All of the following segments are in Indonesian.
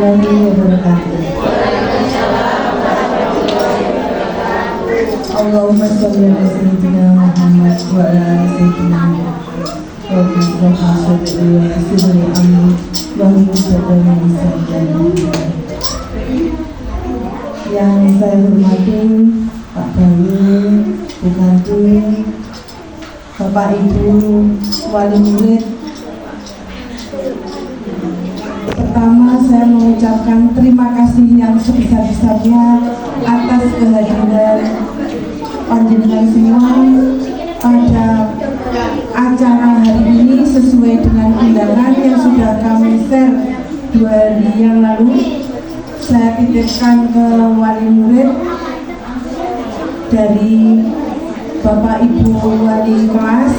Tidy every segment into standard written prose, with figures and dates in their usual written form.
warahmatullahi wabarakatuh. Allahumma sholli ala sayyidina Muhammad wa ala sayyidina yang saya hormati Pak Bayu, Bu Kantin, Bapak Ibu, wali murid. Pertama saya mengucapkan terima kasih yang sebesar-besarnya atas kehadiran panjenengan semua pada acara hari ini sesuai dengan undangan yang sudah kami share 2 hari yang lalu. Saya titipkan ke wali murid dari Bapak Ibu wali kelas.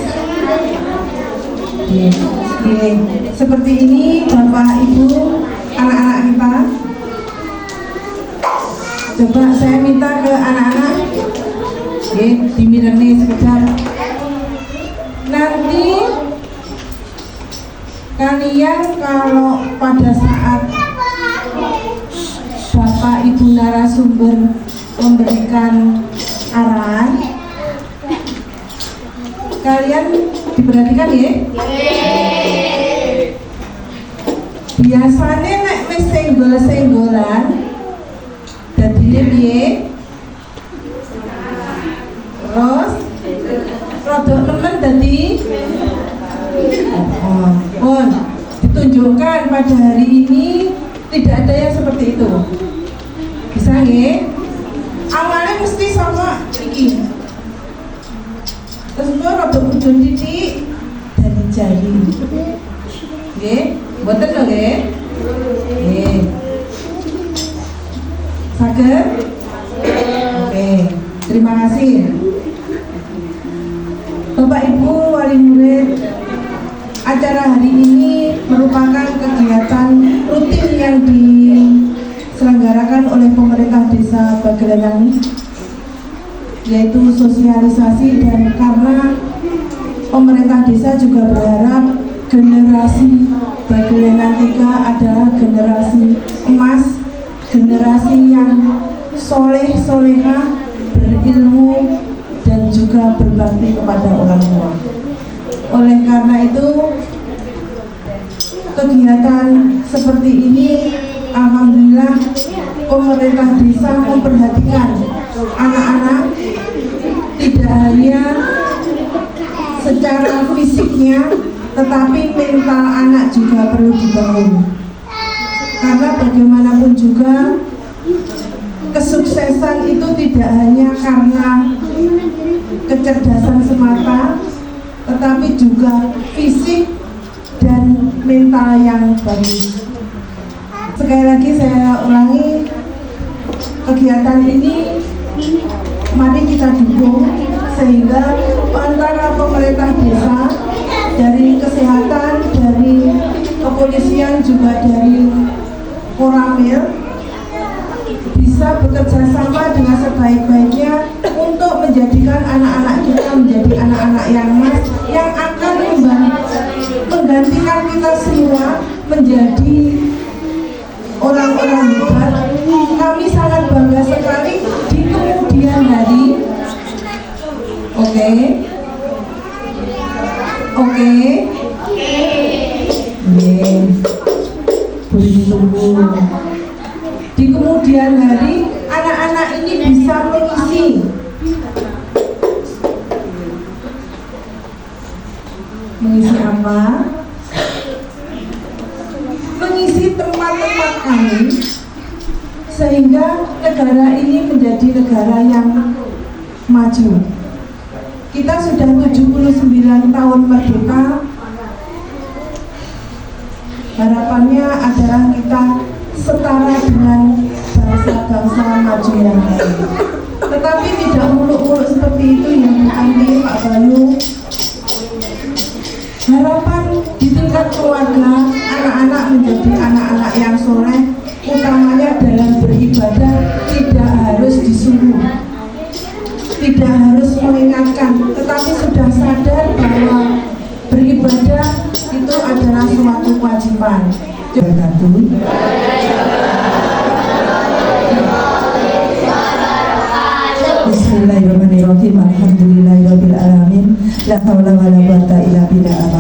Seperti ini Bapak Ibu anak-anak kita. Coba saya minta ke anak-anak dimirani sekedar. Nanti kalian kalau pada saat Bapak Ibu narasumber memberikan arahan, kalian diperhatikan ya. Biasanya nek wis senggol-senggolan dadine piye? Terus rodok nemen dadi pun ditunjukkan pada hari ini tidak ada yang seperti itu. Bisa nggih? Awalnya mesti sama iki. Terus kok rodok ujung titik dari jari. Nggih, mboten lho nggih. Nggih. Saged? Oke, terima kasih. Bapak Ibu wali murid, acara hari ini merupakan kegiatan rutin yang diselenggarakan oleh pemerintah desa Bagelenan, yaitu sosialisasi, dan karena pemerintah desa juga berharap generasi Bagelenan 3 adalah generasi emas, generasi yang soleh-solehah, berilmu, dan juga berbakti kepada orang tua. Oleh karena itu, kegiatan seperti ini alhamdulillah pemerintah desa memperhatikan anak-anak, tidak hanya secara fisiknya tetapi mental anak juga perlu dibangun. Karena bagaimanapun juga kesuksesan itu tidak hanya karena kecerdasan semata, tetapi juga fisik dan mental yang bagus. Sekali lagi saya ulangi, kegiatan ini mari kita dukung sehingga antara pemerintah desa, dari kesehatan, dari kepolisian, juga dari Koramil bisa bekerja sama dengan sebaik-baiknya untuk menjadikan anak-anak kita menjadi anak-anak yang emas yang akan menggantikan kita semua menjadi orang-orang hebat. Kami sangat bangga sekali di kemudian hari. Oke. Boleh ditunggu. Di kemudian hari anak-anak ini bisa mengisi apa? Mengisi tempat-tempat kami sehingga negara ini menjadi negara yang maju. Kita sudah 79 tahun merdeka. Harapannya adalah kita setara dengan bangsa-bangsa maju yang lain. Tetapi tidak muluk-muluk seperti itu yang bukan Pak Bayu. Harapan di tingkat keluarga, anak-anak menjadi anak-anak yang soleh, utamanya dalam beribadah tidak harus disuruh, tidak harus mengingatkan, tetapi sudah sadar bahwa beribadah itu adalah suatu kewajiban. Bismillahirrahmanirrahim. Alhamdulillahirabbil alamin. La haula wala quwata illa billah.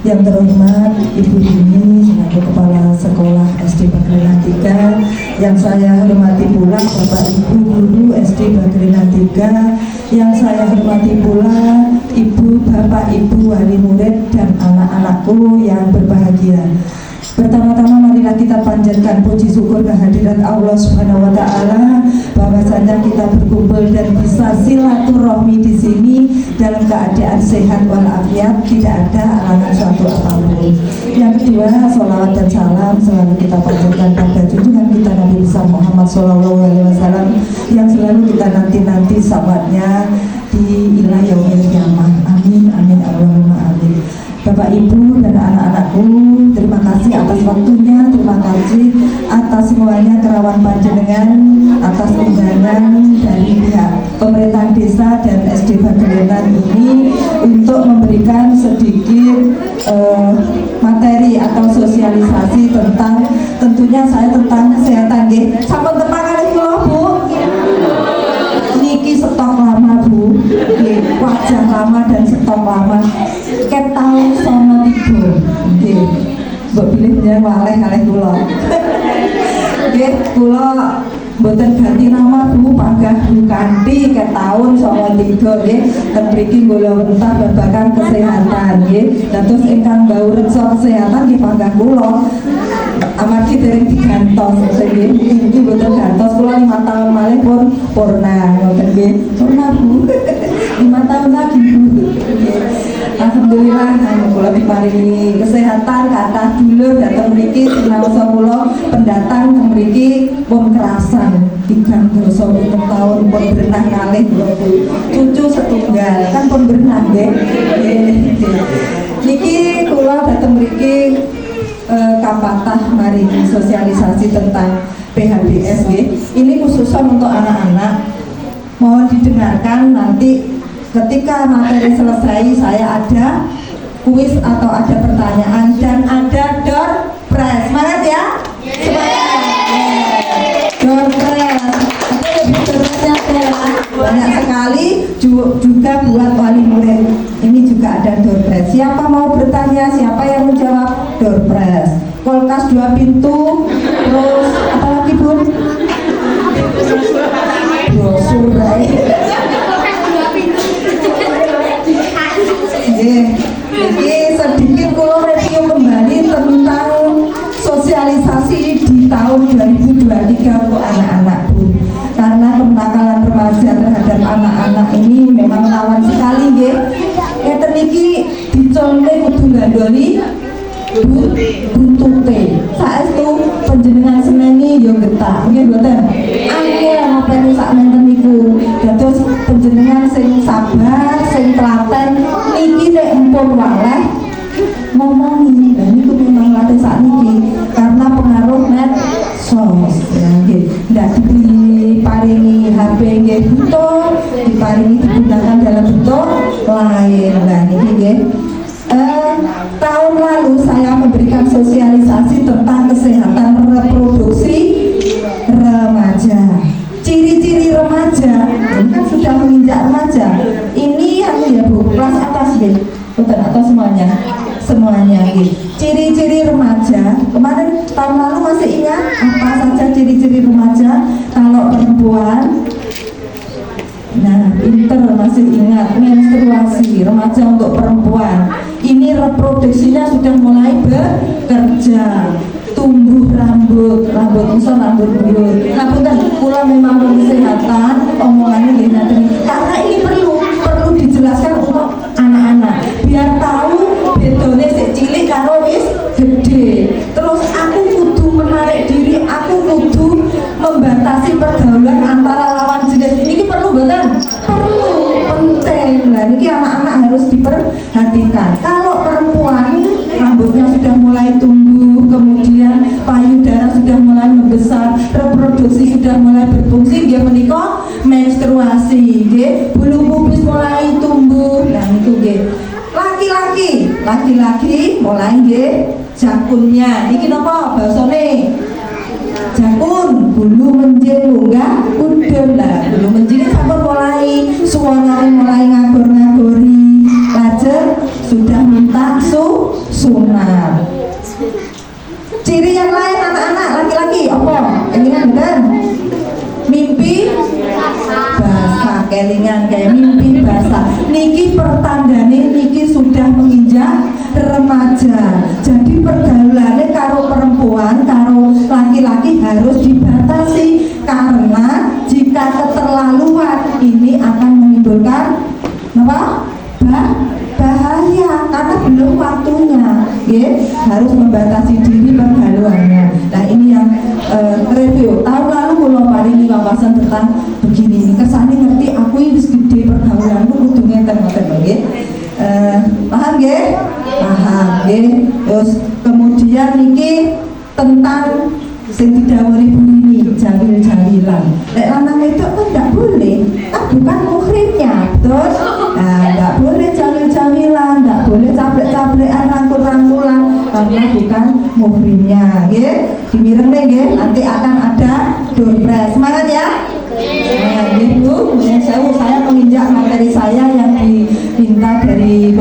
Yang terhormat Ibu Dini selaku Kepala Sekolah SD Bagrilan 3, yang saya hormati pula Bapak Ibu Guru SD Bagrilan 3, yang saya hormati pula Ibu Bapak Ibu wali murid dan anak-anakku yang berbahagia. Pertama-tama marilah kita panjatkan puji syukur kehadirat Allah Subhanahu wa taala bahwasanya kita berkumpul dan bisa silaturahmi di sini dalam keadaan sehat walafiat, tidak ada halangan suatu apapun. Yang kedua, sholawat dan salam selalu kita panjatkan pada junjungan kita Nabi besar Muhammad SAW yang selalu kita nanti sahabatnya di ila yaumil qiyamah. Amin amin Allahumma amin. Bapak Ibu dan anak-anakku, terima kasih atas waktunya, terima kasih atas semuanya kerawan panjenengan, atas undangan dari pihak pemerintah desa dan SD Bagrilan ini untuk memberikan sedikit materi atau sosialisasi tentang, tentunya saya tentang kesehatan. Sampun tepak kali kula Bu. Niki stok lama Bu, wajah lama dan stok lama. Ket tahun 93, nggih. Mbok pilih jeneng waleh kalih kula. Nggih, kula mboten ganti nama Bu, panggah Bu Kanti ket tahun 93 nggih. Ten mriki kula wentah babagan kesehatan nggih. Dados ingkang bau reksa kesehatan nggih panggah kula. Amargi dereng digantos nggih. Iki mboten gantos kula 5 tahun malih pun purna ngoten nggih. Purna Bu. 5 tahun lagi Bu. Alhamdulillah kula diparingi kesehatan kathah dulur dateng mriki sinaosa kula pendatang teng mriki pun kerasan 3 dosa 7 tahun pun berenang kalih kula cucu setunggal kan pun berenang nggih. Niki kula dateng mriki kapatah maringi sosialisasi tentang PHBS nggih. Ini khususnya untuk anak-anak. Mohon didengarkan, nanti ketika materi selesai saya ada kuis atau ada pertanyaan dan ada door prize. Semangat ya? Semangat. Door prize. Banyak sekali juga buat wali murid. Ini juga ada door prize. Siapa mau bertanya, siapa yang menjawab, door prize. Kulkas 2 pintu, terus apa lagi Bun? Brosur. Jadi sedikit kula review kembali tentang sosialisasi di tahun 2023 untuk anak-anak Bu. Karena kenakalan remaja terhadap anak-anak ini memang rawan sekali nggih. Ngeten iki dicontoh kudu gandoli buntute. Saestu panjenengan semeni yo getah nggih mboten. Angel ngopeni sak menten niku. Dados panjenengan sing sabar, sing telaten niki nek empun waleh ngomongi. Lah niku memang latih sakniki karena pengaruh medsos ya nggih. Ndak diparingi HP nggih butuh, diparingi digunakan dalam bentuk lain. Lah niki nggih. Tahun lalu saya memberikan sosialisasi tentang kesehatan reproduksi remaja. Ciri-ciri remaja, ini kan sudah menginjak remaja. Ini yang ya Bu, kelas atas gitu, bukan atau semuanya gitu. Ciri-ciri remaja. Kemarin tahun lalu masih ingat apa saja ciri-ciri remaja? Kalau perempuan, nah pinter masih ingat, menstruasi remaja untuk perempuan. Ini reproduksinya sudah mulai bekerja, tumbuh rambut misal rambut bulu. Ngapunten, kula memang kesehatan omongannya nggih karena ini perlu dijelaskan untuk anak-anak biar tahu bedone sik cilik karo wis gede. Terus aku kudu menarik diri, aku kudu membatasi pergaulan antara lawan jenis. Ini perlu betul? Perlu, penting. Nah, ini anak-anak harus diperhatikan. Kalau perempuan rambutnya sudah mulai tumbuh, kemudian payudara sudah mulai membesar, reproduksi sudah mulai berfungsi, dia menikah menstruasi, bulu pubis mulai tumbuh. Nah itu laki-laki mulai jakunnya. Iki napa basane? jakun bulu menjing munggah udun. Lah bulu menjing sampun mulai suwanane mulai ngagor-ngagori, lajeng sudah minta sunat. Ciri yang lain anak-anak laki-laki apa? Kelingan dan mimpi basah, kelingan kayak mimpi basah. Niki pertandane niki sudah menginjak remaja. Jadi pergaulannya karo perempuan, karo laki-laki harus dibatasi karena jika keterlaluan ini akan menimbulkan apa? Bahaya karena belum waktunya, ya, harus membatasi diri pergaulannya. Nah ini yang review tahun lalu kalau paling wawasan tentang begini, kesannya ngerti aku ini gede pergaulanku ujungnya ngeten ya. Paham ya? Paham ya. Terus kemudian niki tentang sing didhawuhi ini jawil-jawilan. Lek lanang itu kan tidak boleh, kan bukan muhrimnya, betul? Nah, tidak boleh jawil-jawilan, tidak boleh cabrek-cabrekan, rangkul-rangkulan karena bukan muhrimnya, ya. Dimireng deh, ya. Nanti akan ada doorpress. Semangat ya. Nah, Bu, saya menginjak materi saya yang diminta dari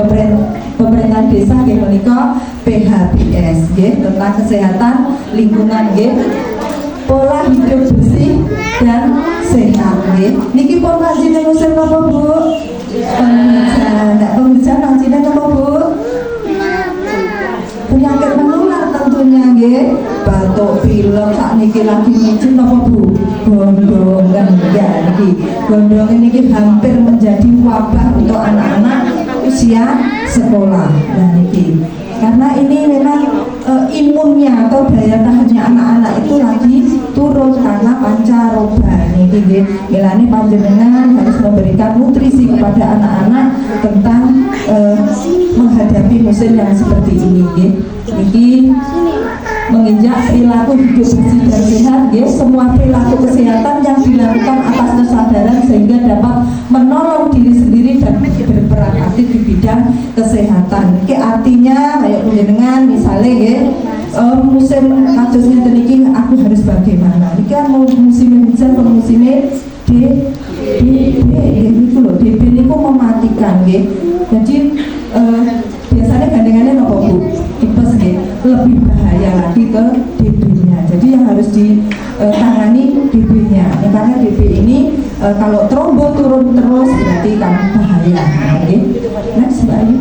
pemerintah desa nggih menika PHBS nggih tentang kesehatan lingkungan nggih. Pola hidup bersih dan sehat nggih. Niki pun ngajine musim napa, Bu? Pengujian ngajine napa, Bu? Penyakit menular tentunya nggih. Batuk, pilek, sakniki lagi micin napa, Bu? Gondongan ya niki. Gondongan niki hampir menjadi wabah untuk anak-anak usia sekolah. Nah niki. Karena ini memang imunnya atau daya tahannya anak-anak itu lagi turun karena pancaroba niki nggih. Milane panjenengan harus memberikan nutrisi kepada anak-anak tentang menghadapi musim yang seperti ini nggih. Niki menginjak perilaku hidup bersih dan sehat ya, semua perilaku kesehatan yang dilakukan atas kesadaran sehingga dapat menolong diri sendiri dan berperan aktif di bidang kesehatan. Ini artinya kayak dengan misalnya ya musim kasusnya teniki aku harus bagaimana. Ini kan mau musim hujan atau musimnya DB itu loh, DB ini kok mematikan ya. Jadi biasanya gandengannya nopo Bu? Tipes ya, lebih bahaya lagi ke DB-nya. Jadi yang harus ditangani DB-nya. Ya, karena DB ini kalau trombo turun terus berarti kan bahaya. Oke, next Mbak Ayu.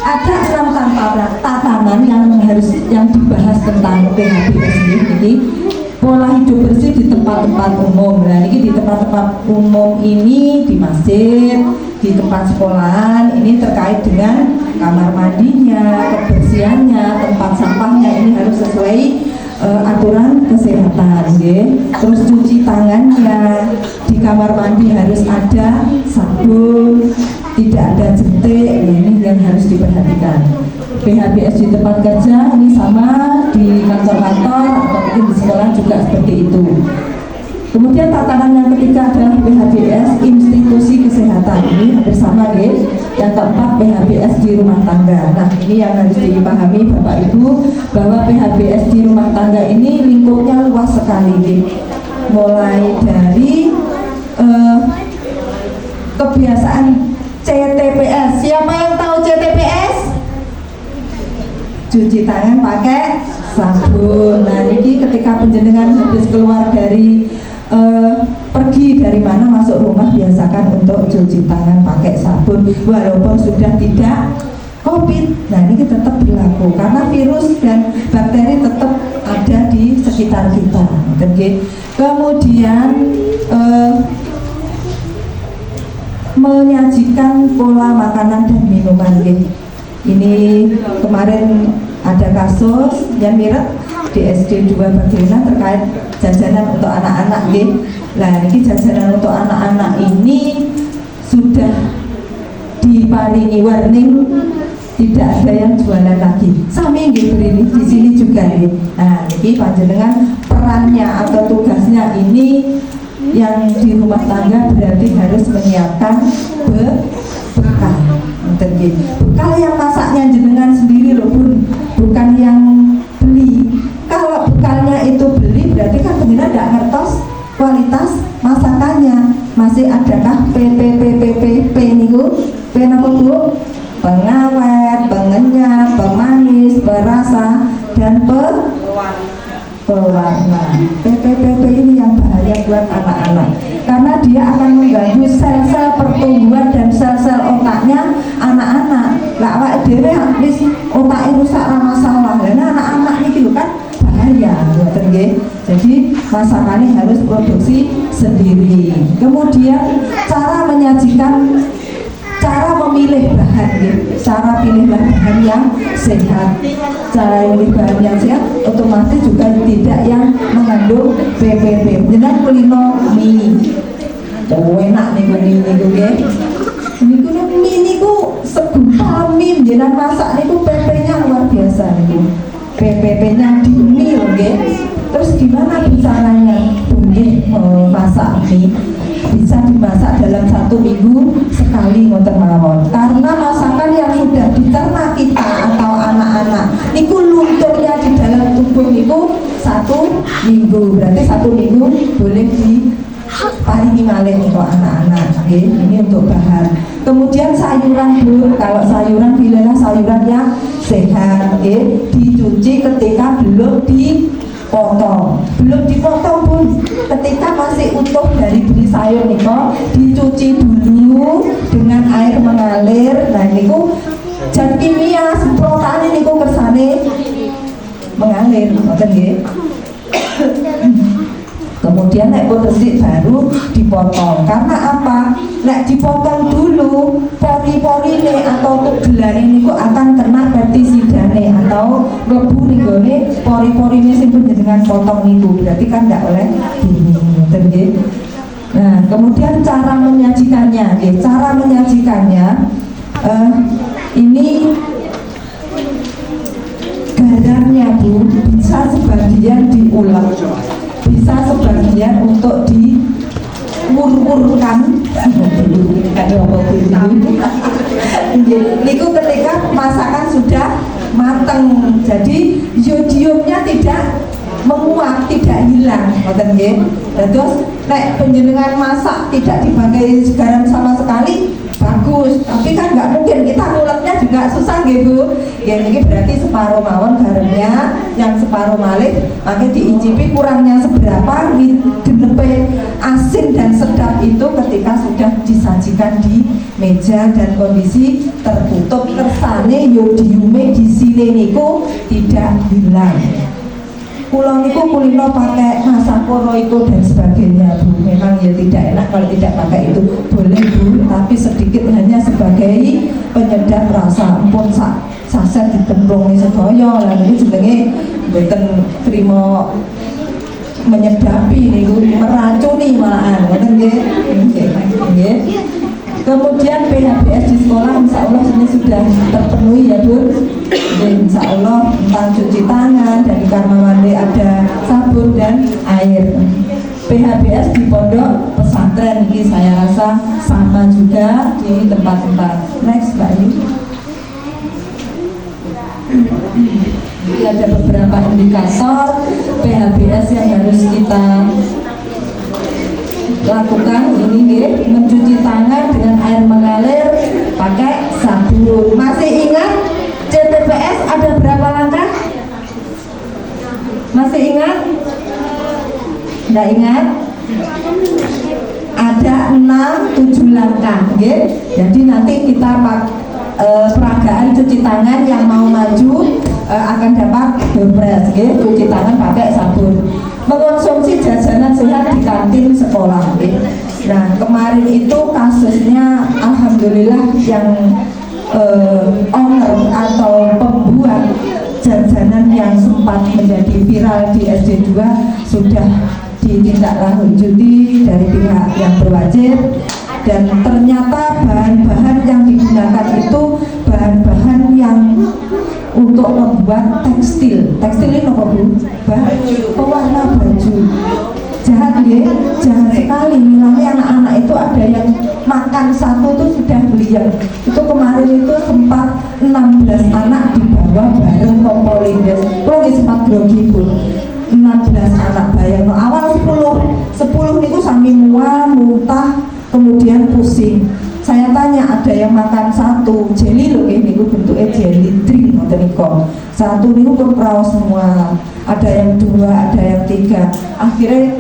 Ada 6 tatanan yang dibahas tentang PHBS ini. Pola hidup bersih di tempat-tempat umum. Nah, ini di tempat-tempat umum ini di masjid, di tempat sekolahan ini terkait dengan kamar mandinya, kebersihannya, tempat sampahnya ini harus sesuai aturan kesehatan, ya. Terus cuci tangannya di kamar mandi harus ada sabun, tidak ada jentik, ya, ini yang harus diperhatikan. PHBS di tempat kerja ini sama, di kantor-kantor atau mungkin di sekolah juga seperti itu. Kemudian tatanan yang ketiga adalah PHBS institusi kesehatan, ini hampir sama ya. Yang keempat PHBS di rumah tangga. Nah ini yang harus dipahami Bapak Ibu bahwa PHBS di rumah tangga ini lingkupnya luas sekali nih. Mulai dari kebiasaan CTPS. Siapa yang tahu CTPS? Cuci tangan pakai sabun. Nah ini ketika penjenengan habis keluar dari pergi dari mana masuk rumah, biasakan untuk cuci tangan pakai sabun walaupun sudah tidak COVID. Nah ini tetap berlaku karena virus dan bakteri tetap ada di sekitar kita. Kemudian menyajikan pola makanan dan minuman. Ini kemarin ada kasus yang mirip di SD 2 Bagirina terkait jajanan untuk anak-anak. Nah ini jajanan untuk anak-anak ini sudah diparingi warning, tidak ada yang jualan lagi. Sami beri di sini juga. Nah ini panjenengan perannya atau tugasnya ini yang di rumah tangga berarti harus menyiapkan bekal. Bekal yang masaknya jenengan sendiri loh Bun, bukan yang beli. masih adakah P niku? P napa Bu? Pengawet, pengenyat, pemanis, perasa, dan pewarna. PP ini yang bahaya buat anak-anak karena dia akan mengganggu sel-sel pertumbuhan dan sel-sel otaknya anak-anak. Lah awake dhewe wis otake rusak ora masalah. Lah anak-anak iki lho kan bahaya, ngoten nggih. Jadi masakannya harus produksi sendiri. Kemudian cara menyajikan, cara memilih bahan, cara pilih bahan yang sehat. Cara memilih bahan yang sehat otomatis juga tidak yang mengandung PPP. Jenengan kulino mie, enak nih mie niku nggih. Niku mie niku segumpal mie jenengan masak niku PP-nya luar biasa niku. PPP-nya di mie nggih. Terus gimana caranya nggih masak mie? Bisa dimasak dalam 1 minggu sekali ngoten mawon. Karena masakan yang sudah dicerna kita atau anak-anak niku lunturnya di dalam tubuh niku 1 minggu. Berarti 1 minggu boleh diparingi malih niku anak-anak. Oke, ini untuk bahan. Kemudian sayuran Bu, kalau sayuran pilihlah sayuran yang sehat, dicuci ketika belum dipotong pun ketika masih utuh dari beli sayur niko dicuci dulu dengan air mengalir. Nah niku zat kimia semprotan niku kersane mengalir ngoten nggih. Kemudian nek resik baru dipotong. Karena apa? Nek dipotong dulu pori-porine atau gelane niku akan kena pestisidane atau mlebu nggone pori-porine sing panjenengan potong niku. Berarti kan ndak oleh ngoten nggih. Nah, kemudian cara menyajikannya, cara menyajikannya ini garamnya Bu bisa sebagian diulang, bisa sebagian untuk diururkan. Niku ketika masakan sudah mateng, jadi yodiumnya tidak menguap, tidak hilang, ngoten nggih. Terus nek panjenengan masak tidak dipakai garam sama sekali bagus, tapi kan nggak mungkin kita nguleknya juga susah nggih Bu. Ya ini berarti separuh mawon garamnya, yang separuh malih maka diicipi kurangnya seberapa genepe asin dan sedap itu ketika sudah disajikan di meja dan kondisi tertutup kersane yodiume di sini niku tidak hilang. Pulang niku kulino pakai masako roiko dan sebagainya Bu. Memang ya tidak enak kalau tidak pakai itu, boleh Bu, tapi sedikit hanya sebagai penyedap rasa. Ampun saset ditemplungi sedaya lah niku jenenge mboten trimo menyedapi niku meracuni malahan ngoten nggih. Nggih. Kemudian PHBS di sekolah insya Allah ini sudah terpenuhi ya Bu. Insya Allah tentang cuci tangan, dari kamar mandi ada sabun dan air. PHBS di pondok pesantren ini saya rasa sama juga di tempat-tempat. Next Mbak Yu. Ini ada beberapa indikator PHBS yang harus kita lakukan. Ini nih, mencuci tangan dengan air mengalir pakai sabun. Masih ingat CPPS ada berapa langkah? Masih ingat? Tidak ingat? Ada 6-7 langkah, okay? Jadi nanti kita peragaan cuci tangan yang mau maju akan dapat dompres, okay? Cuci tangan pakai sabun. Mengonsumsi jajanan sehat di kantin sekolah. Nah kemarin itu kasusnya alhamdulillah yang owner atau pembuat jajanan yang sempat menjadi viral di SD 2 sudah ditindaklanjuti dari pihak yang berwajib, dan ternyata bahan-bahan yang digunakan itu bahan-bahan yang untuk membuat tekstil. Tekstil ini apa Bu? Pewarna baju. Jahat ya, jahat sekali. Misalnya anak-anak itu ada yang makan satu itu sudah beliau. Itu kemarin itu sempat 16 anak dibawa bareng Kompolines. Kalau sempat grogi Bu. 16 anak bayang. Awal 10 niku sami mual, muntah, satu jelly loh ini bentuknya jelly drink ngoten niku. Satu niku pun raos semua. Ada yang 2, ada yang 3. Akhirnya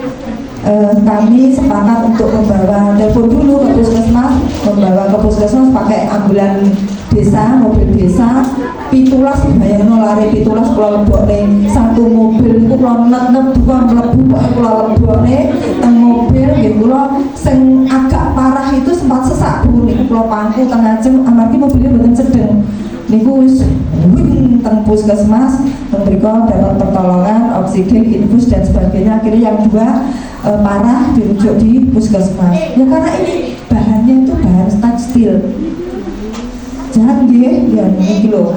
kami sepakat untuk membawa telepon dulu ke puskesmas, membawa ke puskesmas pakai ambulan desa, mobil desa. 17 bayangno lare 17 kula lebokne satu mobil niku kula net-net bukan mlebu pokoke kula lebokne teng mobil nggih kula sing agak parah itu sempat sesak Bu niku kula pangku tengah jam amargi mobilnya mboten sedeng. Niku wis wing teng puskesmas, mriku dapat pertolongan, oksigen, infus dan sebagainya. Akhirnya yang 2 parah dirujuk di puskesmas. Ya karena ini bahannya itu bahan tekstil. Jangan ya ini loh,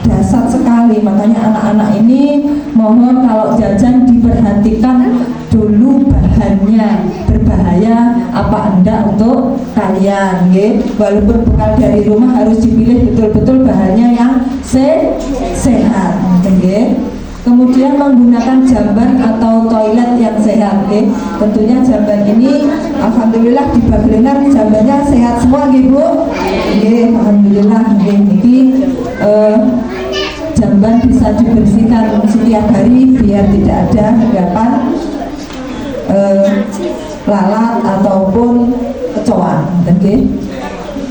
dasar sekali. Makanya anak-anak ini mohon kalau jajan diperhatikan dulu bahannya berbahaya apa enggak untuk kalian, ya. Walaupun bekal dari rumah harus dipilih betul-betul bahannya yang sehat, ya. Kemudian menggunakan jamban atau toilet yang sehat, ya. Tentunya jamban ini alhamdulillah di Baglenan jambannya sehat semua, ya Bu. Ya, alhamdulillah, ya. Ini jamban bisa dibersihkan setiap hari biar tidak ada endapan lalat ataupun kecoa, okay.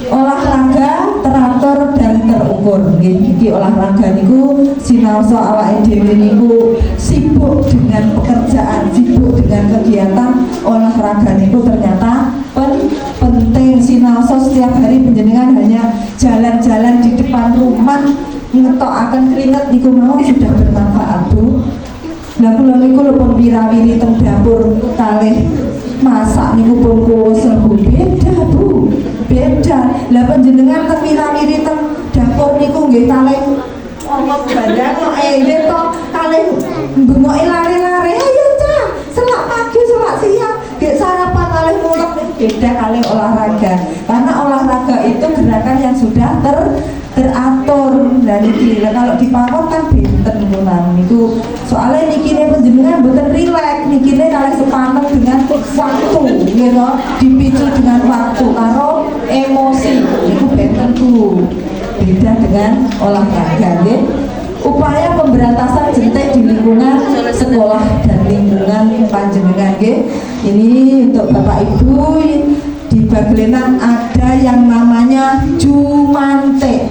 Olahraga teratur dan terukur, nggih. Olahraga niku sinaosa awake dhewe niku sibuk dengan pekerjaan, sibuk dengan kegiatan. Olahraga niku ternyata penting. Sinaosa setiap hari panjenengan hanya jalan-jalan di depan rumah ngetokaken keringet niku mau sudah bermanfaat, Bu. Lah kula niku lho pun wirawiri teng dapur kalih masak niku pun kula sebu beda, Bu. Beda. Lah panjenengan teng wirawiri teng dapur niku nggih kalih omong bandang nggih to kalih bengoke lare-lare. Ayo Cah, selak pagi selak siang nggih sarapan kalih mulek. Beda kalih olahraga. Karena olahraga itu gerakan yang sudah teratur. Nah niki kalau dipawon kan benten mulang niku soalnya nikine panjenengan mboten rileks, nikine kalih sepanen dengan waktu gitu, dipicu dengan waktu karo emosi niku benten Bu. Beda dengan olahraga, nggih. Upaya pemberantasan jentik di lingkungan sekolah dan lingkungan panjenengan, nggih. Ini untuk Bapak Ibu di Baglenan ada yang namanya Jumante,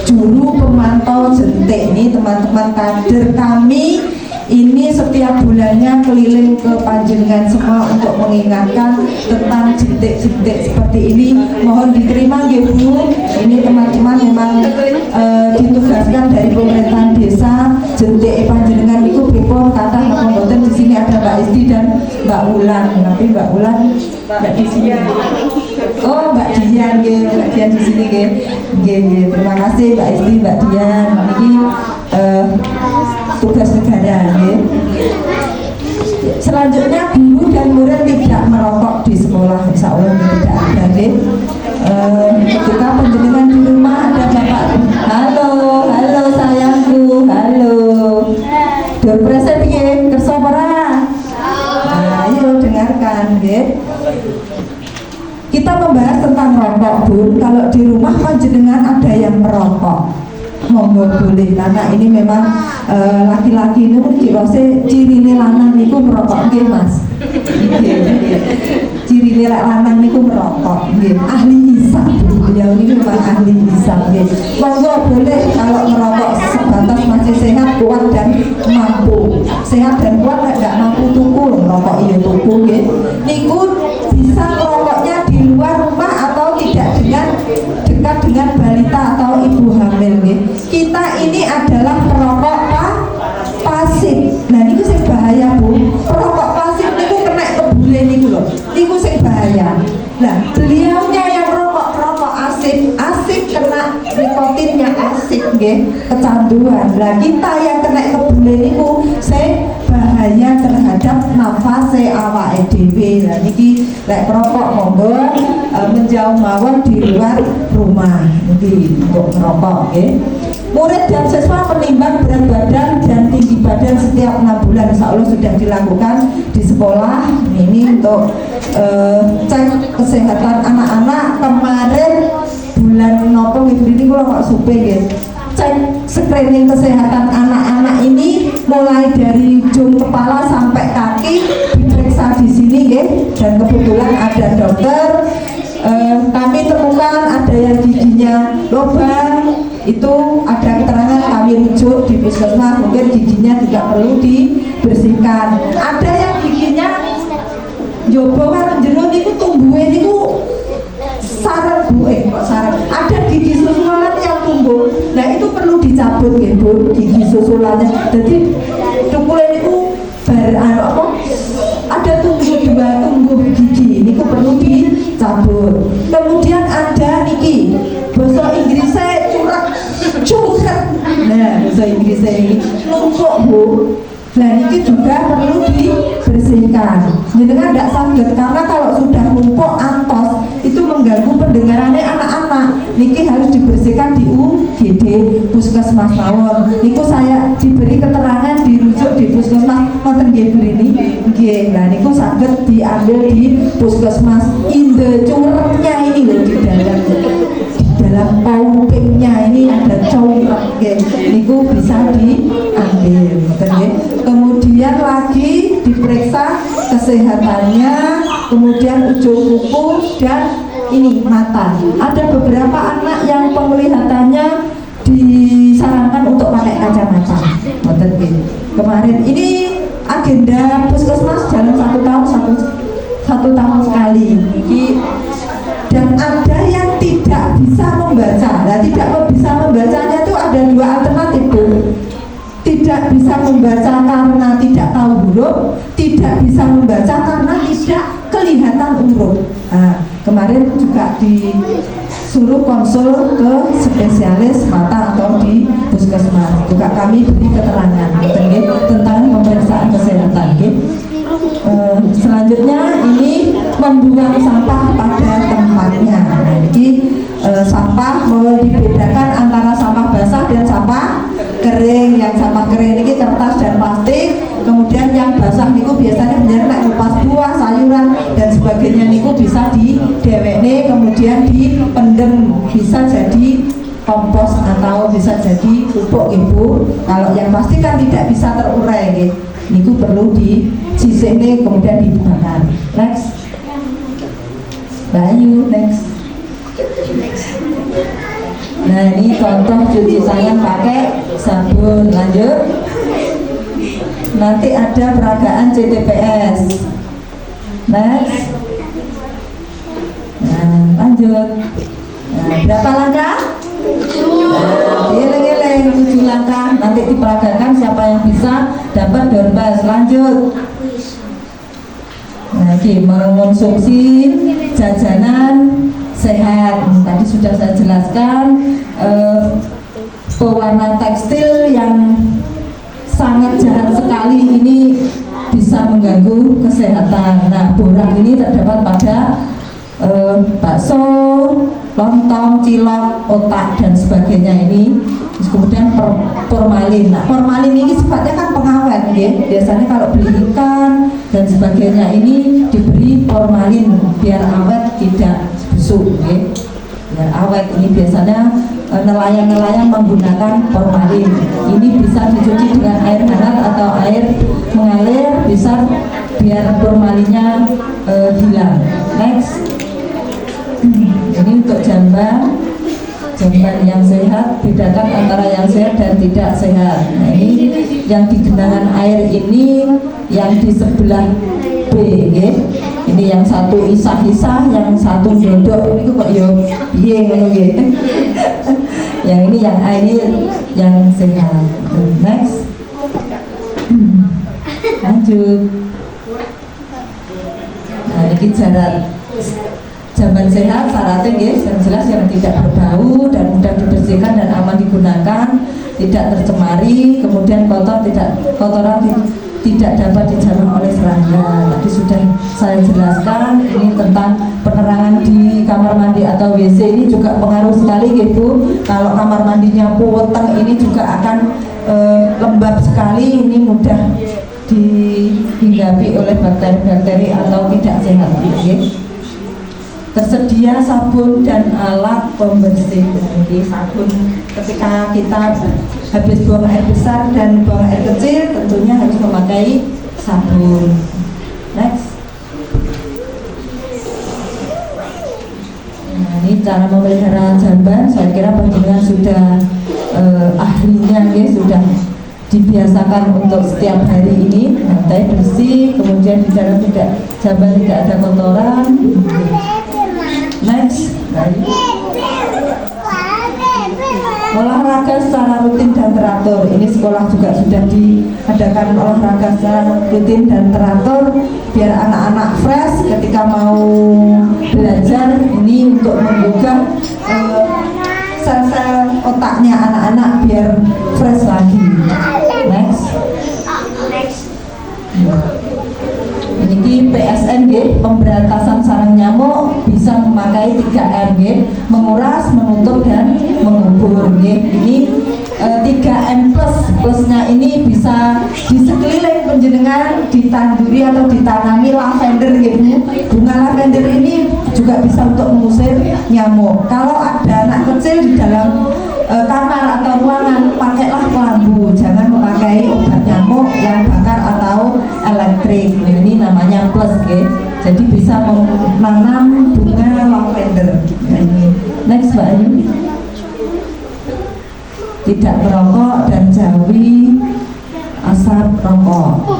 juru pemantau jentik. Ini teman-teman kader kami ini setiap bulannya keliling ke panjenengan semua untuk mengingatkan tentang jentik-jentik seperti ini. Mohon diterima nggih Bu. Ini teman-teman memang ditugaskan dari pemerintahan desa. Jentik panjenengan niku pripun kathah napa mboten. Di sini ada Mbak Isti dan Mbak Wulan. Tapi Mbak Wulan enggak di sini. Oh, Mbak Dian nggih, Mbak Dian di sini nggih. Nggih, terima kasih Mbak Isti, Mbak Dian. Niki tugas negara, nggih. Selanjutnya guru dan murid tidak merokok di sekolah, insya Allah tidak ada, nggih. Ketika panjenengan di rumah ada Bapak, halo sayangku, halo. Dorpresen piye? Kersa ora? Ayo dengarkan, nggih. Kita membahas tentang rokok, Bu. Kalau di rumah panjenengan ada yang merokok, monggo boleh, karena ini memang laki-laki ini pun ciri lanang niku merokok, nggih Mas. Ciri lanang niku merokok, nggih. Ahli hisab, beliau ini memang ahli hisab, nggih. Monggo boleh kalau merokok sebatas masih sehat, kuat dan mampu. Sehat dan kuat enggak mampu tuku merokok iya tuku, nggih. Niku bisa merokoknya di luar rumah atau tidak dekat dengan balita atau ibu hamil, nggih. Kita ini adalah perokok pasif. Nah niku sing bahaya, Bu. Perokok pasif niku kena kebule niku lho. Niku sing bahaya. Nah, beliaunya yang rokok asik kena nikotinnya asik, nggih, kecanduan. Lah kita yang kena kebule niku sing bahaya terhadap nafas awake dhewe. Lah niki lek perokok monggo menjauh mawon di luar rumah niki untuk merokok, nggih. Murid dan siswa menimbang berat badan dan tinggi badan setiap 6 bulan, insya Allah sudah dilakukan di sekolah. Ini untuk cek kesehatan anak-anak. Kemarin bulan nopo ini kalau kok supe gitu. Cek screening kesehatan anak-anak ini mulai dari ujung kepala sampai kaki diperiksa di sini ya. Dan kebetulan ada dokter, kami temukan ada yang giginya lubang, itu ada keterangan kami rujuk di puskesmas, mungkin giginya tidak perlu dibersihkan. Ada yang giginya jobo kan jero niku tumbuhe niku sarang sarang, ada gigi susulan yang tumbuh, nah itu perlu dicabut gitu gigi susulannya. Jadi cukule itu ada tumbuh gigi ini perlu dicabut. Kemudian ada niki bahasa Inggrisnya curhat, nah bahasa Inggrisnya ini numpuk bu. Nah ini juga perlu dibersihkan. Jenengan tidak sakit karena kalau sudah numpuk antos itu mengganggu pendengarannya anak-anak. Niki harus dibersihkan di UGD puskesmas mawon. Niku saya diberi keterangan dirujuk di puskesmas wonten nggih ini. Nggih. Nah niku saged diambil di puskesmas. Inde curhatnya ini loh di dalam paupingnya ini ada cowok, niku bisa diambil. Kemudian lagi diperiksa kesehatannya, kemudian ujung kuku dan ini mata. Ada beberapa anak yang penglihatannya disarankan untuk pakai kacamata. Kemarin ini agenda puskesmas jalan 1 tahun satu tahun sekali. Dan ada yang tidak bisa membaca. Nah, tidak bisa membacanya itu ada 2 alternatif Bu. Tidak bisa membaca karena tidak tahu huruf, tidak bisa membaca karena tidak kelihatan huruf. Nah, kemarin juga disuruh konsul ke spesialis mata atau di puskesmas. Juga kami beri keterangan tentang pemeriksaan kesehatan. Selanjutnya ini membuang sampah pada tempatnya. Nah, ini sampah mau dibedakan antara sampah basah dan sampah kering. Yang sampah kering ini kertas dan plastik. Kemudian yang basah niku biasanya menjadi kupas buah, sayuran dan sebagainya niku bisa didewekne, kemudian dipendem, bisa jadi kompos atau bisa jadi pupuk ibu. Kalau yang pasti kan tidak bisa terurai gitu. Niku perlu disisihne kemudian dibakar. Next. Bayu, next. Nah ini contoh cuci tangan pakai sabun. Lanjut. Nanti ada peragaan CTPS. Next. Nah lanjut. Nah, berapa langkah? Geleng-geleng 7 langkah. Nanti diperagakan siapa yang bisa dapat dorbas. Lanjut. Nah, mengonsumsi jajanan sehat. Tadi sudah saya jelaskan. Pewarna tekstil yang sangat jahat sekali ini bisa mengganggu kesehatan. Nah, borak ini terdapat pada bakso, lontong, cilok, otak dan sebagainya ini. Kemudian formalin. Nah, formalin ini sifatnya kan pengawet ya. Biasanya kalau beli ikan dan sebagainya ini diberi formalin biar awet, tidak busuk ya. Biar awet. Ini biasanya nelayan-nelayan menggunakan formalin. Ini bisa dicuci dengan air hangat atau air mengalir, bisa biar formalinnya hilang. Next. Ini untuk jamban yang sehat, bedakan antara yang sehat dan tidak sehat. Nah, ini yang di genangan air ini yang di sebelah B ya. Ini yang satu isah-isah, yang satu dodok ini kok yo piye ngono ya. Yang ini yang A ini yang sehat. Next. Lanjut. Nah, ini jarak jamban sehat syaratnya guys, yang jelas yang tidak berbau dan mudah dibersihkan dan aman digunakan, tidak tercemari, kemudian kotoran tidak dapat dijamah oleh serangga. Tadi sudah saya jelaskan. Ini tentang penerangan di kamar mandi atau WC ini juga pengaruh sekali gitu. Kalau kamar mandinya puweteng ini juga akan lembab sekali, ini mudah dihinggapi oleh bakteri-bakteri atau tidak sehat gitu. tersedia sabun dan alat pembersih. Jadi sabun ketika kita habis buang air besar dan buang air kecil tentunya harus memakai sabun. Next. Nah, ini cara memelihara jamban. Saya kira panjenengan sudah ahlinya, ya, sudah dibiasakan untuk setiap hari ini lantai bersih, kemudian di dalam jamban tidak ada kotoran. Next. Olahraga secara rutin dan teratur. Ini sekolah juga sudah diadakan olahraga secara rutin dan teratur biar anak-anak fresh ketika mau belajar. Ini untuk menggugah sel-sel otaknya anak-anak biar fresh lagi. Next. Ini PSN, pemberantasan sarang nyamuk, bisa memakai 3M, menguras, menutup, dan mengubur. Ini 3M plusnya ini bisa di sekeliling penjenengan ditanduri atau ditanami lavender, bunga lavender ini juga bisa untuk mengusir nyamuk. Kalau ada anak kecil di dalam kamar atau ruangan, pakailah kelambu, jangan memakai obat nyamuk yang bakar atau elektrik. Ini namanya plus, jadi bisa menanam bunga lavender. Next, Mbak Ayu. Tidak merokok dan jauhi asap rokok.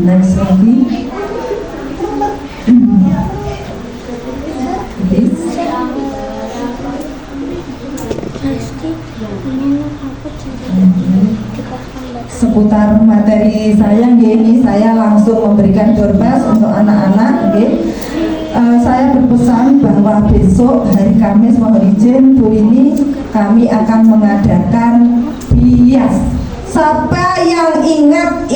Next lagi. Seputar materi saya, ini saya langsung memberikan doorpass untuk anak-anak. Saya berpesan bahwa besok hari Kamis, mohon izin Bu ini kami akan mengadakan bias. Siapa yang ingat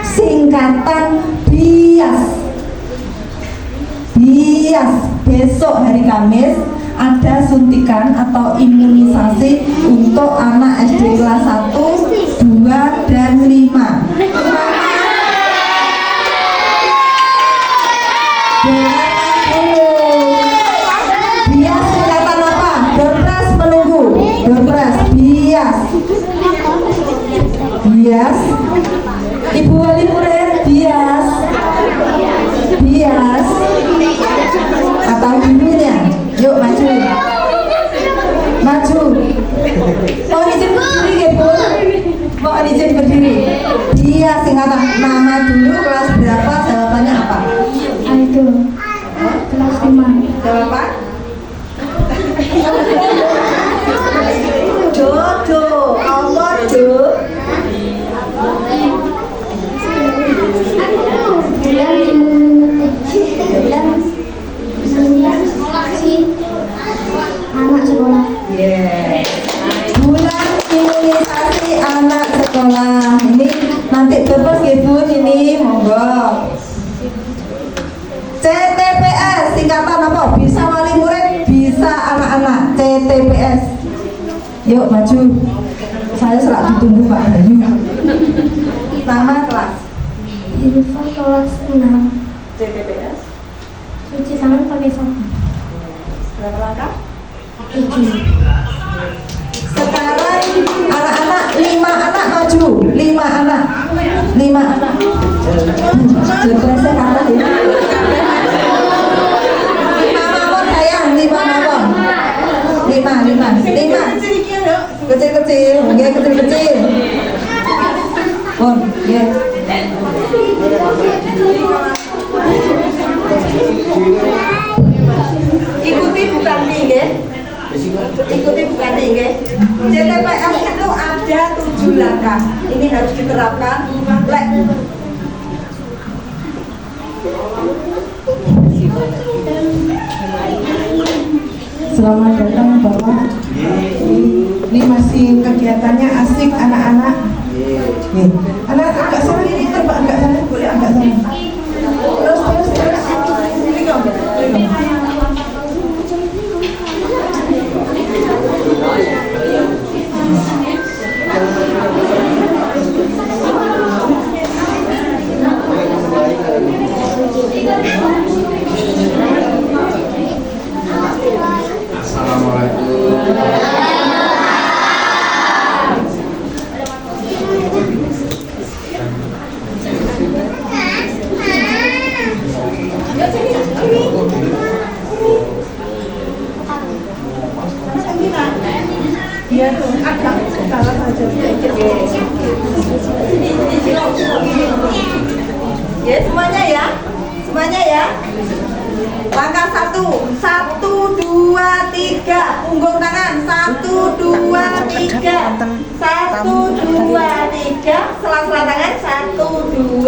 singkatan bias? Bias besok hari Kamis ada suntikan atau imunisasi untuk anak SD kelas 1, 2, dan 5. Bias singkatan apa? Doorpress menunggu. Doorpress, bias. Bias. Ibu wali murid, bias. Bias. Atau dulunya. Yuk maju. Maju. Mohon izin berdiri, ya Bu. Mohon izin berdiri. Bias singkatan. Nama dulu, kelas berapa, jawabannya apa? Ayo, kelas 5. Jawaban? Jodo, Allah do. Anak sekolah. Yes. Bulan imunisasi anak sekolah. Ini nanti terus ibu ini monggo. CTPS singkatan apa? Bisa wali murid, bisa anak-anak. CTPS. Yuk maju. Saya selak ditunggu Pak Bayu. Nama kelas. Ilfa kelas 6. CTPS. Cuci tangan pakai sabun. Berapa langkah? 7. Sekarang anak-anak 5 anak maju. 5 anak. 5 anak. Jepresnya kalah ya. 5 mawon sayang, 5 mawon. 5. Kecil-kecil, nggih kecil-kecil. Pun, nggih. Ikuti bukan nih, nggih. Ikuti bukan nih, nggih. CTPS itu ada 7 langkah. Ini harus diterapkan. Selamat datang Bapak. Ini masih kegiatannya asik anak-anak. Anak agak sana ini terbang agak sana, boleh agak sana. Terus. Ini kok. sela-sela tangan 1, 2,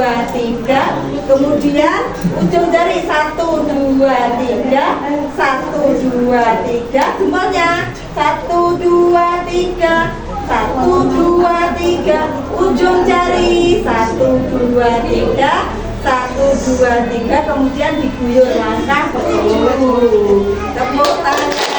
3. Kemudian ujung jari 1, 2, 3. 1, 2, 3. Jempolnya 1, 2, 3. 1, 2, 3. Ujung jari 1, 2, 3. 1, 2, 3. Kemudian diguyur langkah ke tepuk tangan.